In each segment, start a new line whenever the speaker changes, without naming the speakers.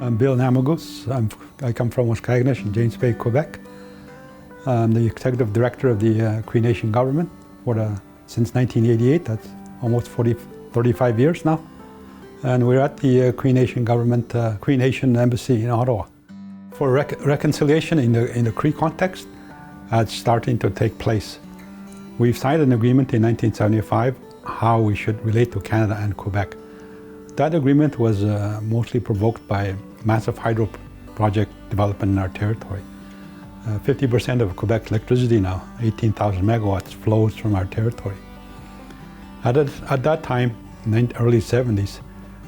I'm Bill Namagoose. I come from Waskaganish in James Bay, Quebec. I'm the executive director of the Cree Nation government since 1988. That's almost 35 years now. And we're at the Cree Nation government, Cree Nation embassy in Ottawa. For reconciliation in the Cree context, it's starting to take place. We've signed an agreement in 1975 how we should relate to Canada and Quebec. That agreement was mostly provoked by massive hydro project development in our territory. 50% of Quebec's electricity now, 18,000 megawatts, flows from our territory. At that time, in the early 70s,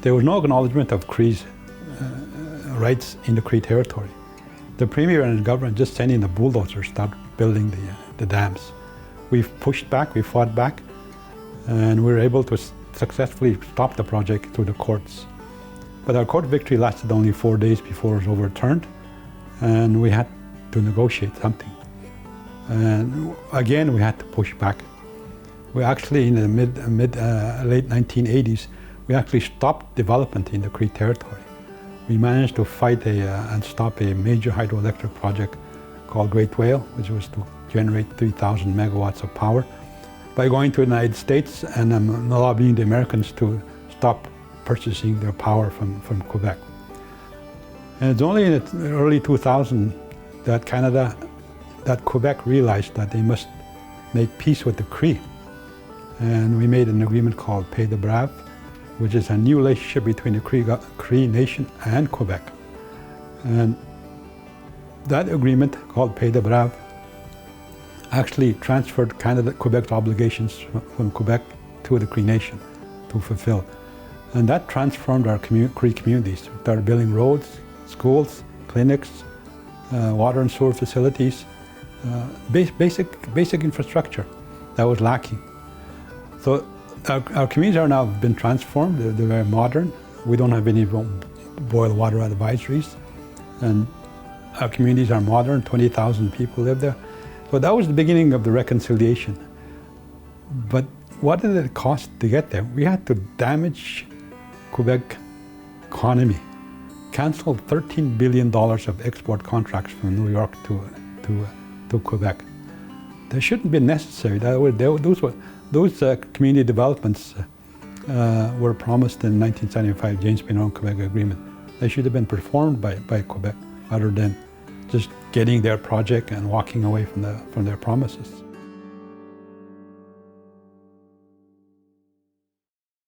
there was no acknowledgement of Cree's rights in the Cree territory. The Premier and the government just sending the bulldozers started building the dams. We've pushed back, we fought back, and we were able to successfully stop the project through the courts. But our court victory lasted only 4 days before it was overturned, and we had to negotiate something. And again, we had to push back. We actually, in the late 1980s, we actually stopped development in the Cree territory. We managed to fight and stop a major hydroelectric project called Great Whale, which was to generate 3,000 megawatts of power, by going to the United States and lobbying the Americans to stop purchasing their power from Quebec. And it's only in the early 2000s that Quebec realized that they must make peace with the Cree. And we made an agreement called Pays de Brave, which is a new relationship between the Cree Nation and Quebec. And that agreement, called Pays de Brave, actually transferred Quebec's obligations from Quebec to the Cree Nation to fulfill. And that transformed our Cree communities. We started building roads, schools, clinics, water and sewer facilities, basic infrastructure that was lacking. So our communities are now been transformed. They're very modern. We don't have any boil water advisories. And our communities are modern, 20,000 people live there. So that was the beginning of the reconciliation. But what did it cost to get there? We had to damage Quebec economy, cancel $13 billion of export contracts from New York to Quebec. They shouldn't be necessary. Those community developments were promised in 1975 James Bay Quebec Agreement. They should have been performed by Quebec rather than just getting their project and walking away from their promises.